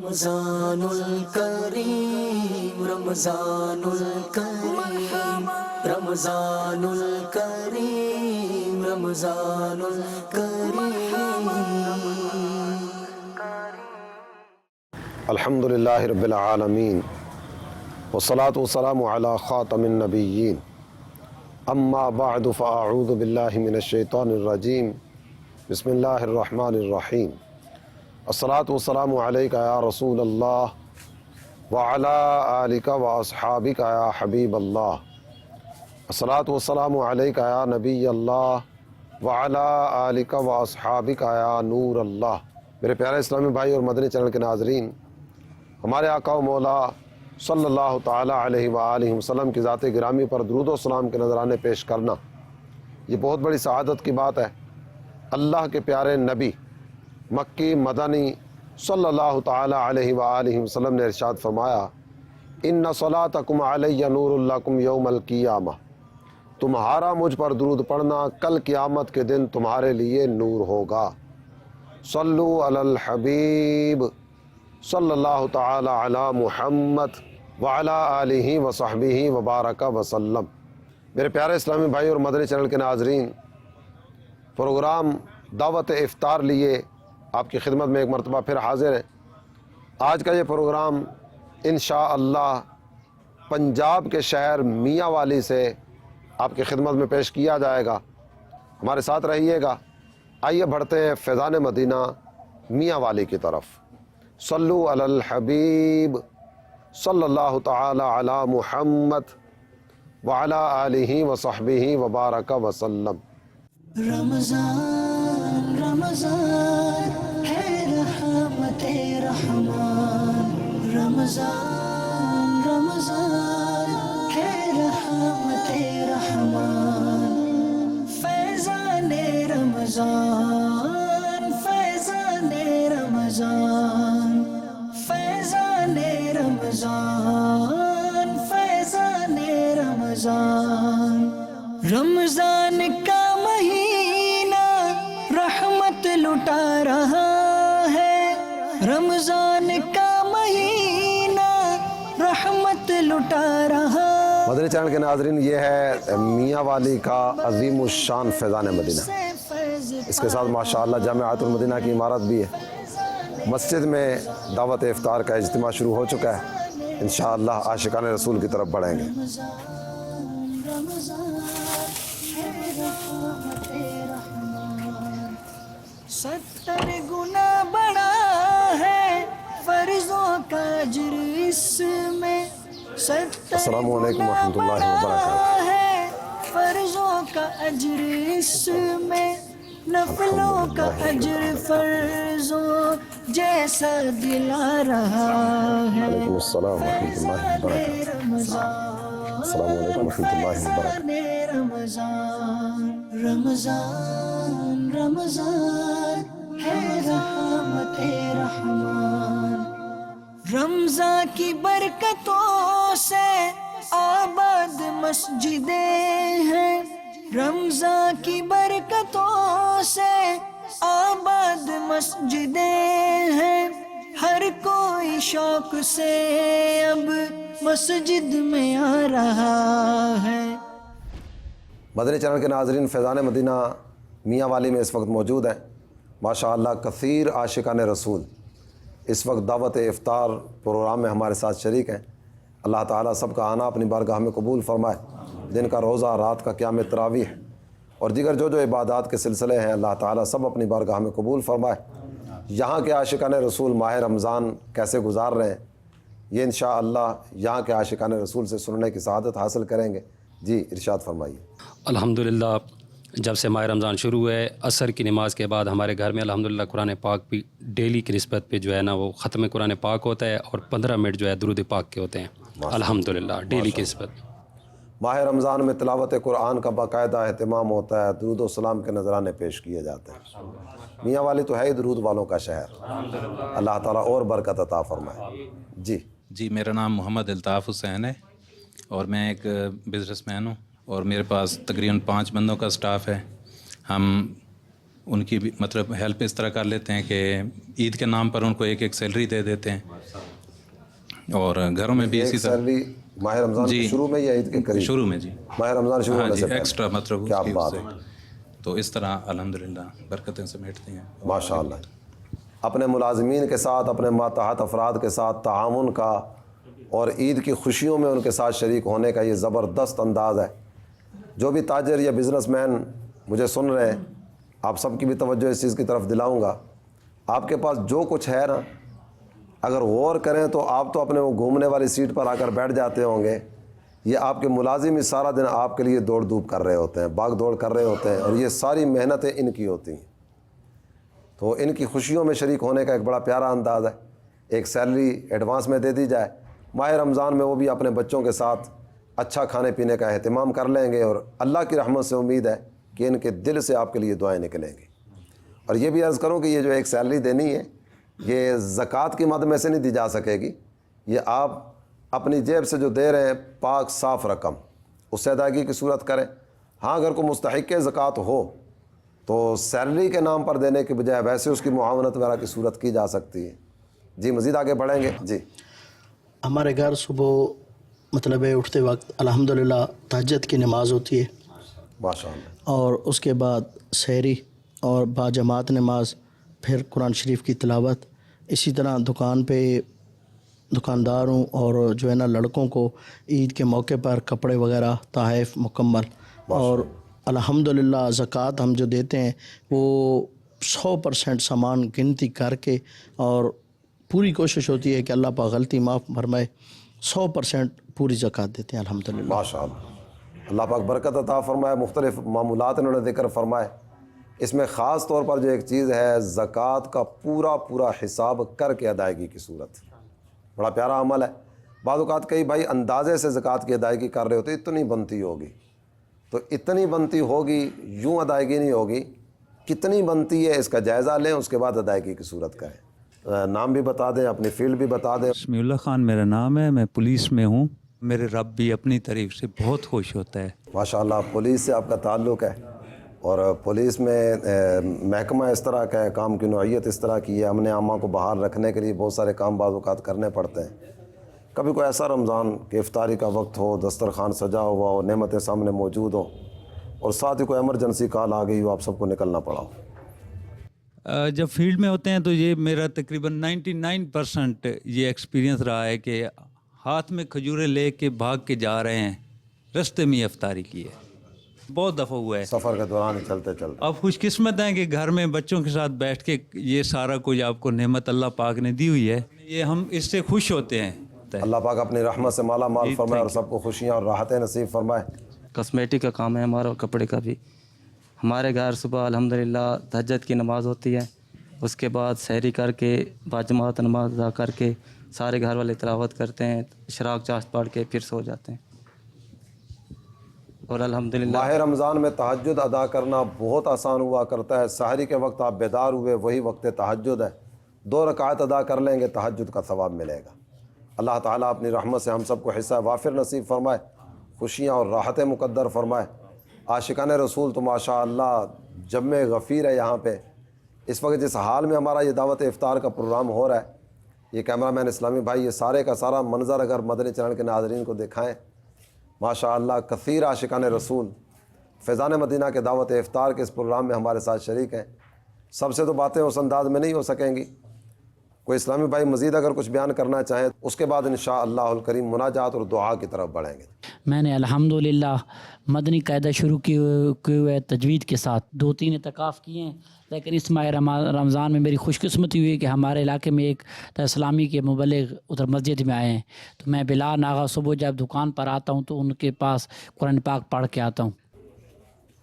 رمضان الکریم رمضان الکریم رمضان الکریم رمضان الکریم. الحمد للہ رب العالمین والصلاة والسلام علی خاتم النبیین اما بعد فاعوذ باللہ من الشیطان الرجیم بسم اللہ الرحمن الرحیم. الصلاة والسلام علیک یا رسول اللہ وعلی آلک واصحابک یا حبیب اللہ. الصلاة والسلام علیک یا نبی اللہ وعلی آلک واصحابک یا نور اللہ. میرے پیارے اسلامی بھائی اور مدنی چینل کے ناظرین، ہمارے آقا و مولا صلی اللہ تعالی علیہ وآلہ وسلم کی ذات گرامی پر درود و سلام کے نذرانے پیش کرنا یہ بہت بڑی سعادت کی بات ہے. اللہ کے پیارے نبی مکی مدنی صلی اللہ تعالی علیہ وآلہ وسلم نے ارشاد فرمایا، ان صلاتکم علی نور لکم یوم القیامہ، تمہارا مجھ پر درود پڑھنا کل قیامت کے دن تمہارے لیے نور ہوگا. صلو علی الحبیب صلی اللہ تعالی علی محمد وعلی آلہ وصحبہ وبارک وسلم. میرے پیارے اسلامی بھائی اور مدنی چینل کے ناظرین، پروگرام دعوت افطار لیے آپ کی خدمت میں ایک مرتبہ پھر حاضر ہے. آج کا یہ پروگرام انشاءاللہ پنجاب کے شہر میاں والی سے آپ کی خدمت میں پیش کیا جائے گا. ہمارے ساتھ رہیے گا. آئیے بڑھتے ہیں فیضان مدینہ میاں والی کی طرف. صلو علی الحبیب صلی اللہ تعالی علی محمد وعلی آلہ وصحبہ وبارک وسلم. رمضان رمضان ہے رحمت رحمان، رمضان رمضان ہے رحمت رحمان. فیضان رمضان فیضان رمضان فیضان رمضان فیضان رمضان. رمضان کا مہینہ رحمت لٹا رہا ہے، رمضان کا مہینہ رحمت لٹا رہا. مدنی چینل کے ناظرین، یہ ہے میاں والی کا عظیم الشان فیضان مدینہ. اس کے ساتھ ماشاءاللہ جامعۃ المدینہ کی عمارت بھی ہے. مسجد میں دعوت افطار کا اجتماع شروع ہو چکا ہے. انشاءاللہ عاشقان رسول کی طرف بڑھیں گے. ستر گنا بڑا ہے فرضوں کا اجر اس میں، السلام علیکم ورحمۃ اللہ وبرکاتہ. ہے فرضوں کا اجر اس میں، نفلوں کا اجر فرضوں جیسا دلا رہا ہے. وعلیکم السلام ورحمۃ اللہ وبرکاتہ. السلام علیکم ورحمۃ اللہ وبرکاتہ. رمضان رمضان رمضان ہے رحمت رحمان. رمضان کی برکتوں سے آباد مسجدیں ہیں، رمضان کی برکتوں سے آباد مسجدیں ہیں. ہر کوئی شوق سے اب مسجد میں آ رہا ہے. مدنی چینل کے ناظرین، فیضان مدینہ میاں والی میں اس وقت موجود ہیں. ماشاءاللہ کثیر عاشقان رسول اس وقت دعوت افطار پروگرام میں ہمارے ساتھ شریک ہیں. اللہ تعالیٰ سب کا آنا اپنی بارگاہ میں قبول فرمائے. دن کا روزہ، رات کا قیام تراویح اور دیگر جو عبادات کے سلسلے ہیں، اللہ تعالیٰ سب اپنی بارگاہ میں قبول فرمائے. یہاں کے عاشقان رسول ماہ رمضان کیسے گزار رہے ہیں، یہ انشاءاللہ یہاں کے عاشقان رسول سے سننے کی سعادت حاصل کریں گے. جی ارشاد فرمائیے. الحمدللہ جب سے ماہ رمضان شروع ہوئے، عصر کی نماز کے بعد ہمارے گھر میں الحمدللہ قرآن پاک بھی ڈیلی کی نسبت پہ جو ہے نا وہ ختم قرآن پاک ہوتا ہے، اور 15 منٹ جو ہے درود پاک کے ہوتے ہیں. الحمدللہ ڈیلی کی نسبت. ماہ رمضان میں تلاوت قرآن کا باقاعدہ اہتمام ہوتا ہے، درود و سلام کے نذرانے پیش کیے جاتے ہیں. میاں والی تو ہے ہی درود والوں کا شہر. اللہ تعالیٰ اور برکت عطا فرمائے. جی میرا نام محمد الطاف حسین ہے اور میں ایک بزنس مین ہوں، اور میرے پاس تقریباً 5 بندوں کا سٹاف ہے. ہم ان کی بھی مطلب ہیلپ اس طرح کر لیتے ہیں کہ عید کے نام پر ان کو ایک ایک سیلری دے دیتے ہیں، اور گھروں میں بھی اسی طرح سیلری ماہ رمضان کے شروع میں یا عید کے قریب؟ شروع میں جی، ماہ رمضان شروع ہاں ہونے جی، سے پہلے ایکسٹرا مطلب کیا اس کی بات سے، ہے، تو اس طرح الحمدللہ برکتیں سمیٹتے ہیں۔ ماشاء اللہ۔ اپنے ملازمین کے ساتھ، اپنے ماتحت افراد کے ساتھ تعاون کا اور عید کی خوشیوں میں ان کے ساتھ شریک ہونے کا یہ زبردست انداز ہے۔ جو بھی تاجر یا بزنس مین مجھے سن رہے ہیں، آپ سب کی بھی توجہ اس چیز کی طرف دلاؤں گا، آپ کے پاس جو کچھ ہے نا، اگر غور کریں تو آپ تو اپنے وہ گھومنے والی سیٹ پر آ کر بیٹھ جاتے ہوں گے، یہ آپ کے ملازم ہی سارا دن آپ کے لیے دوڑ دھوپ کر رہے ہوتے ہیں، بھاگ دوڑ کر رہے ہوتے ہیں، اور یہ ساری محنتیں ان کی ہوتی ہیں۔ تو ان کی خوشیوں میں شریک ہونے کا ایک بڑا پیارا انداز ہے، ایک سیلری ایڈوانس میں دے دی جائے، ماہ رمضان میں وہ بھی اپنے بچوں کے ساتھ اچھا کھانے پینے کا اہتمام کر لیں گے، اور اللہ کی رحمت سے امید ہے کہ ان کے دل سے آپ کے لیے دعائیں نکلیں گی۔ اور یہ بھی عرض کروں کہ یہ جو ایک سیلری دینی ہے، یہ زکوٰۃ کی مد میں سے نہیں دی جا سکے گی، یہ آپ اپنی جیب سے جو دے رہے ہیں پاک صاف رقم، اس سے ادائیگی کی صورت کریں۔ ہاں اگر کوئی مستحق زکوٰۃ ہو تو سیلری کے نام پر دینے کے بجائے ویسے اس کی معاونت وغیرہ کی صورت کی جا سکتی ہے۔ جی مزید آگے بڑھیں گے۔ جی ہمارے گھر صبح مطلب ہے اٹھتے وقت الحمدللہ تہجد کی نماز ہوتی ہے، ماشاء اللہ، اور اس کے بعد سحری اور باجماعت نماز، پھر قرآن شریف کی تلاوت۔ اسی طرح دکان پہ دکانداروں اور جو ہے نا لڑکوں کو عید کے موقع پر کپڑے وغیرہ تحائف مکمل، اور الحمدللہ زکوٰۃ ہم جو دیتے ہیں وہ 100% سامان گنتی کر کے، اور پوری کوشش ہوتی ہے کہ اللہ پاک غلطی معاف فرمائے، 100% پوری زکوٰۃ دیتے ہیں الحمدللہ۔ ماشاء اللہ، اللہ پاک برکت عطا فرمائے۔ مختلف معمولات انہوں نے ذکر فرمائے، اس میں خاص طور پر جو ایک چیز ہے زکوٰۃ کا پورا حساب کر کے ادائیگی کی صورت، بڑا پیارا عمل ہے۔ بعض اوقات کئی بھائی اندازے سے زکوٰۃ کی ادائیگی کر رہے ہوتے، اتنی بنتی ہوگی تو اتنی بنتی ہوگی، یوں ادائیگی نہیں ہوگی، کتنی بنتی ہے اس کا جائزہ لیں، اس کے بعد ادائیگی کی صورت کریں۔ نام بھی بتا دیں، اپنی فیلڈ بھی بتا دیں۔ سمیع اللہ خان میرا نام ہے، میں پولیس میں ہوں۔ میرے رب بھی اپنی طریق سے بہت خوش ہوتا ہے۔ ماشاء اللہ، پولیس سے آپ کا تعلق ہے، اور پولیس میں محکمہ اس طرح کا ہے، کام کی نوعیت اس طرح کی ہے، امن عامہ کو بحال رکھنے کے لیے بہت سارے کام بعض اوقات کرنے پڑتے ہیں۔ کبھی کوئی ایسا رمضان کہ افطاری کا وقت ہو، دسترخوان سجا ہوا ہو، نعمتیں سامنے موجود ہوں، اور ساتھ ہی کوئی ایمرجنسی کال آ گئی ہو، آپ سب کو نکلنا پڑا ہو۔ جب فیلڈ میں ہوتے ہیں تو یہ میرا تقریباً 99% یہ ایکسپیرینس رہا ہے کہ ہاتھ میں کھجوریں لے کے بھاگ کے جا رہے ہیں، رستے میں افطاری کی ہے، بہت دفعہ ہوا ہے۔ سفر کے دوران چلتے چلتے آپ خوش قسمت ہیں کہ گھر میں بچوں کے ساتھ بیٹھ کے یہ سارا کچھ آپ کو نعمت اللہ پاک نے دی ہوئی ہے، یہ ہم اس سے خوش ہوتے ہیں۔ اللہ پاک اپنی رحمت سے مالا مال فرمائے اور سب کو خوشیاں اور راحتیں نصیب فرمائے۔ کاسمیٹک کا کام ہے ہمارا، اور کپڑے کا بھی۔ ہمارے گھر صبح الحمدللہ تہجد کی نماز ہوتی ہے، اس کے بعد سحری کر کے باجماعت نماز ادا کر کے سارے گھر والے تلاوت کرتے ہیں، اشراق چاشت پڑھ کے پھر سو جاتے ہیں، اور الحمدللہ ماہ رمضان میں تہجد ادا کرنا بہت آسان ہوا کرتا ہے۔ سحری کے وقت آپ بیدار ہوئے، وہی وقت تہجد ہے، 2 رکعت ادا کر لیں گے، تہجد کا ثواب ملے گا۔ اللہ تعالیٰ اپنی رحمت سے ہم سب کو حصہ وافر نصیب فرمائے، خوشیاں اور راحتیں مقدر فرمائے۔ عاشقان رسول تو ماشاء اللہ جمع غفیر ہے یہاں پہ۔ اس وقت جس حال میں ہمارا یہ دعوت افطار کا پروگرام ہو رہا ہے، یہ کیمرہ مین اسلامی بھائی یہ سارے کا سارا منظر اگر مدنی چینل کے ناظرین کو دکھائیں، ماشاء اللہ کثیر عاشقان رسول فیضان مدینہ کے دعوت افطار کے اس پروگرام میں ہمارے ساتھ شریک ہیں۔ سب سے تو باتیں اس انداز میں نہیں ہو سکیں گی، کوئی اسلامی بھائی مزید اگر کچھ بیان کرنا چاہیں اس کے بعد انشاءاللہ الکریم مناجات اور دعا کی طرف بڑھیں گے۔ میں نے الحمدللہ مدنی قاعدہ شروع کیے ہوئے تجوید کے ساتھ 2-3 اعتکاف کیے ہیں، لیکن اس ماہ رمضان میں میری خوش قسمتی ہوئی کہ ہمارے علاقے میں ایک اسلامی کے مبلغ ادھر مسجد میں آئے ہیں، تو میں بلا ناغہ صبح جب دکان پر آتا ہوں تو ان کے پاس قرآن پاک پڑھ کے آتا ہوں۔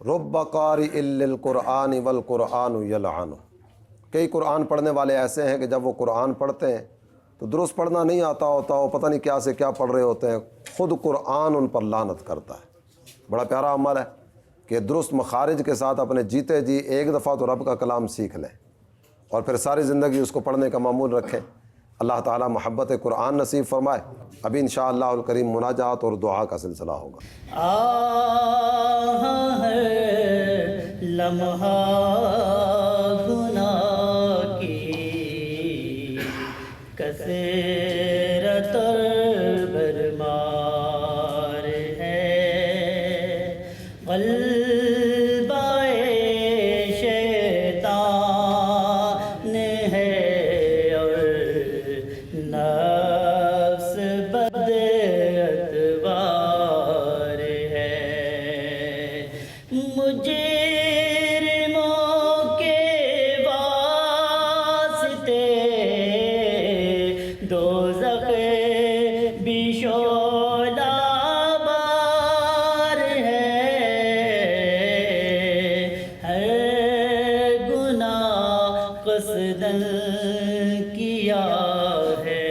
رب قارئ للقرآن والقرآن یلعن، کئی قرآن پڑھنے والے ایسے ہیں کہ جب وہ قرآن پڑھتے ہیں تو درست پڑھنا نہیں آتا ہوتا، وہ پتہ نہیں کیا سے کیا پڑھ رہے ہوتے ہیں، خود قرآن ان پر لعنت کرتا ہے۔ بڑا پیارا عمل ہے کہ درست مخارج کے ساتھ اپنے جیتے جی ایک دفعہ تو رب کا کلام سیکھ لیں، اور پھر ساری زندگی اس کو پڑھنے کا معمول رکھیں۔ اللہ تعالی محبت قرآن نصیب فرمائے۔ ابھی انشاءاللہ الکریم مناجات اور دعا کا سلسلہ ہوگا۔ ہے لمحہ گناہ کی کثرت بھرمار ہے، غلبہ شیطان ہے اور نفس بد اتوار ہے، مجرموں کے واسطے دوزخ بھی شعلہ بار ہے، ہر گناہ قصداً کیا ہے،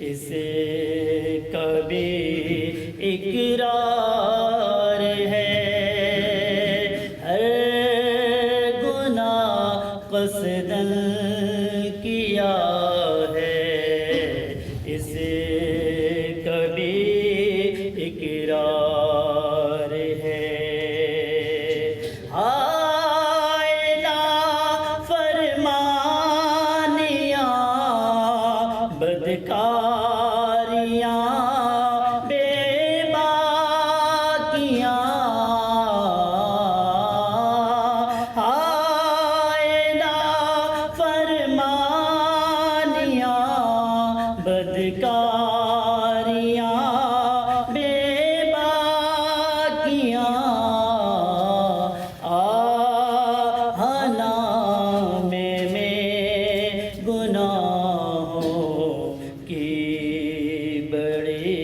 اسے کبھی اقرار ہے، ہر گناہ قصداً کیا ہے، اسے کبھی اقرار ہے۔ ہائے نافرمانیاں، بدکاریاں، بے باکیاں، ہائے نافرمانیاں، بدکاریاں، بے باکیاں، نام میں گناہوں کی بڑی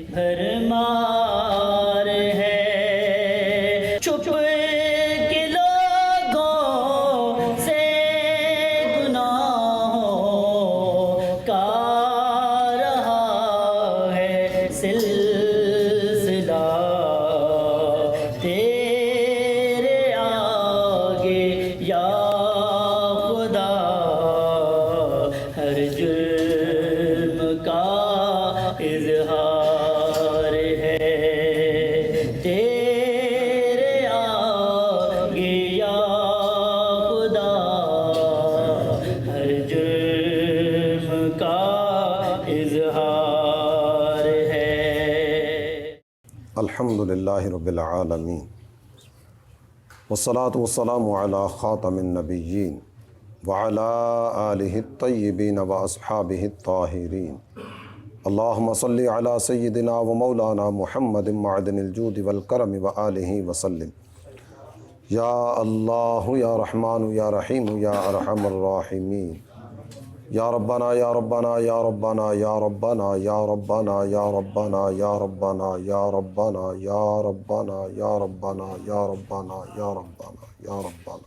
بھرمار ہے، چھپ کے لوگوں سے گناہوں کا رہا ہے سلسلہ، تیرے آگے یا خدا ہر جرم کا اظہار ہے، تیرے آگے یا خدا ہر جرم کا اظہار ہے۔ الحمدللہ رب العالمین، والصلاة والسلام علی خاتم النبیین وعلی آلہ الطیبین واصحابہ الطاہرین، اللہم صلی علی سیدنا و مولانا محمد معدن الجود والکرم وآلہ وسلم۔ یا اللہ یا رحمان یا رحیم یا ارحم الراحمین، یا ربنا یا ربنا یا ربنا یا ربنا یا ربنا یا ربنا یا ربنا یا ربنا یا ربنا یا ربنا یا ربنا یا ربنا یا ربنا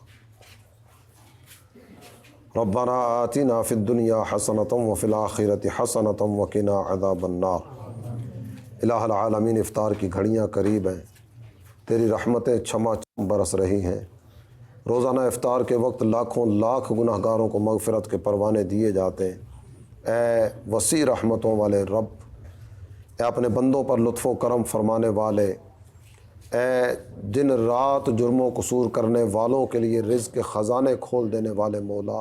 ربنا آتنا فی الدنیا حسنۃ وفی الآخرۃ حسنۃ وقنا عذاب النار۔ الہ العالمین، افطار کی گھڑیاں قریب ہیں، تیری رحمتیں چھما چھم برس رہی ہیں۔ روزانہ افطار کے وقت لاکھوں لاکھ گناہ گاروں کو مغفرت کے پروانے دیے جاتے ہیں۔ اے وسیع رحمتوں والے رب، اے اپنے بندوں پر لطف و کرم فرمانے والے، اے دن رات جرم و قصور کرنے والوں کے لیے رزق کے خزانے کھول دینے والے مولا،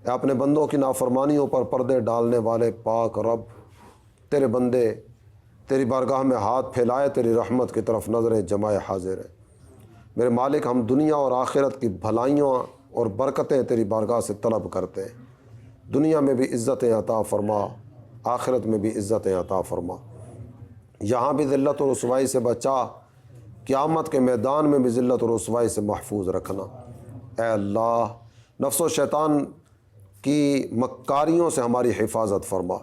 اے اپنے بندوں کی نافرمانیوں پر پردے ڈالنے والے پاک رب، تیرے بندے تیری بارگاہ میں ہاتھ پھیلائے تیری رحمت کی طرف نظریں جمائے حاضر ہیں۔ میرے مالک، ہم دنیا اور آخرت کی بھلائیوں اور برکتیں تیری بارگاہ سے طلب کرتے ہیں۔ دنیا میں بھی عزتیں عطا فرما، آخرت میں بھی عزتیں عطا فرما، یہاں بھی ذلت و رسوائی سے بچا، قیامت کے میدان میں بھی ذلت و رسوائی سے محفوظ رکھنا۔ اے اللہ، نفس و شیطان کی مکاریوں سے ہماری حفاظت فرما۔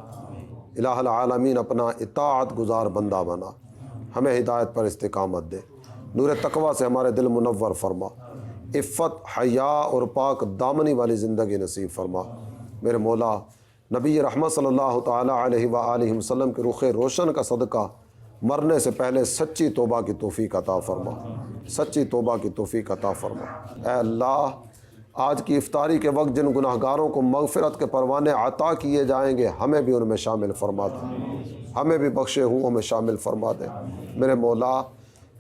الہ العالمین، اپنا اطاعت گزار بندہ بنا، ہمیں ہدایت پر استقامت دے، نور تقوی سے ہمارے دل منور فرما، عفت، حیا اور پاک دامنی والی زندگی نصیب فرما۔ میرے مولا، نبی رحمت صلی اللہ تعالیٰ علیہ وآلہ وسلم کے رخ روشن کا صدقہ مرنے سے پہلے سچی توبہ کی توفیق عطا فرما، سچی توبہ کی توفیق عطا فرما۔ اے اللہ، آج کی افطاری کے وقت جن گناہ گاروں کو مغفرت کے پروانے عطا کیے جائیں گے ہمیں بھی ان میں شامل فرما دے، ہمیں بھی بخشے ہوں میں شامل فرما دے۔ میرے مولا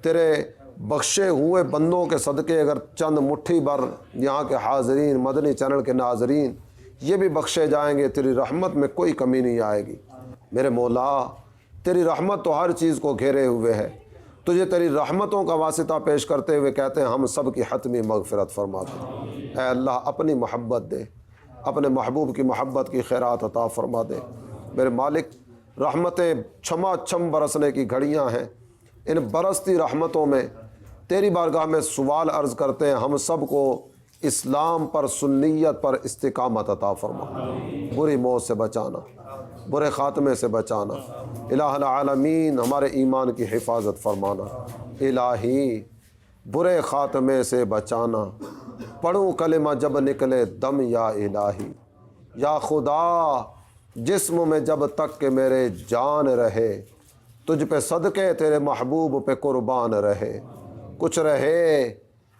تیرے بخشے ہوئے بندوں کے صدقے اگر چند مٹھی بھر یہاں کے حاضرین، مدنی چینل کے ناظرین یہ بھی بخشے جائیں گے، تیری رحمت میں کوئی کمی نہیں آئے گی۔ میرے مولا تیری رحمت تو ہر چیز کو گھیرے ہوئے ہے، تجھے تیری رحمتوں کا واسطہ پیش کرتے ہوئے کہتے ہیں ہم سب کی حتمی مغفرت فرما دے۔ اے اللہ اپنی محبت دے، اپنے محبوب کی محبت کی خیرات عطا فرما دے۔ میرے مالک رحمتیں چھما چھم برسنے کی گھڑیاں ہیں، ان برستی رحمتوں میں تیری بارگاہ میں سوال عرض کرتے ہیں ہم سب کو اسلام پر، سنیت پر استقامت عطا فرما، بری موت سے بچانا، برے خاتمے سے بچانا، الہ العالمین ہمارے ایمان کی حفاظت فرمانا، الہی برے خاتمے سے بچانا، پڑھوں کلمہ جب نکلے دم یا الہی، یا خدا جسم میں جب تک کہ میرے جان رہے، تجھ پہ صدقے تیرے محبوب پہ قربان رہے، کچھ رہے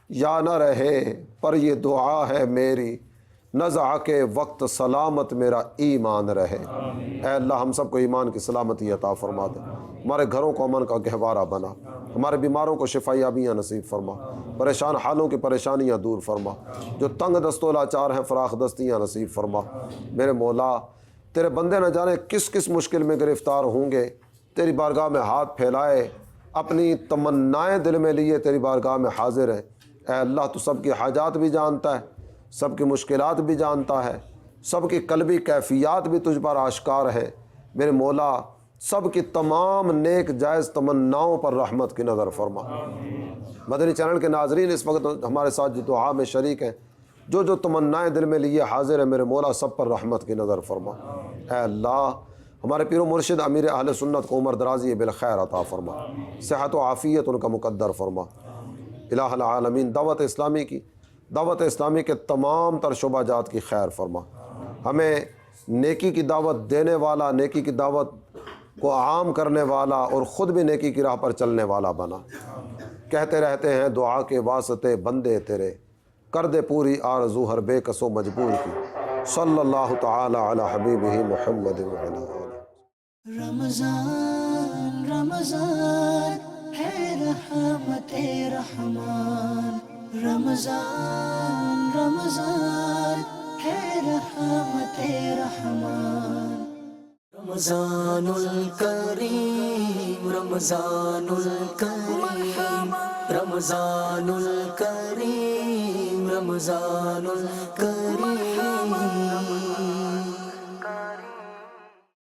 یا نہ رہے پر یہ دعا ہے میری، نزع کے وقت سلامت میرا ایمان رہے۔ اے اللہ ہم سب کو ایمان کی سلامتی عطا فرما دے، ہمارے گھروں کو امن کا گہوارہ بنا، ہمارے بیماروں کو شفا یابیاں نصیب فرما، پریشان حالوں کی پریشانیاں دور فرما، جو تنگ دست و لاچار ہیں فراخ دستیاں نصیب فرما۔ میرے مولا تیرے بندے نہ جانے کس کس مشکل میں گرفتار ہوں گے، تیری بارگاہ میں ہاتھ پھیلائے اپنی تمنائیں دل میں لیے تیری بارگاہ میں حاضر ہیں۔ اے اللہ تو سب کی حاجات بھی جانتا ہے، سب کی مشکلات بھی جانتا ہے، سب کی قلبی کیفیات بھی تجھ پر آشکار ہے۔ میرے مولا سب کی تمام نیک جائز تمناؤں پر رحمت کی نظر فرما۔ مدنی چینل کے ناظرین اس وقت ہمارے ساتھ جو دعا میں شریک ہیں، جو جو تمنائیں دل میں لیے حاضر ہیں، میرے مولا سب پر رحمت کی نظر فرما۔ اے اللہ ہمارے پیر و مرشد امیر اہل سنت کو عمر درازی بالخیر عطا فرما، صحت و عافیت ان کا مقدر فرما۔ الہ العالمین دعوت اسلامی کے تمام تر شعبہ جات کی خیر فرما، ہمیں نیکی کی دعوت دینے والا، نیکی کی دعوت کو عام کرنے والا اور خود بھی نیکی کی راہ پر چلنے والا بنا۔ کہتے رہتے ہیں دعا کے واسطے بندے تیرے، کر دے پوری آرزو ہر بے کس و مجبور کی، صلی اللہ تعالی علی حبیبہ محمد وعلی آلہ۔ رمضان رمضان ہے رحمت رحمان، رمضان رمضان ہے رحمت رحمان، رمضان الکریم رمضان الکریم رمضان الکریم رمضان الکریم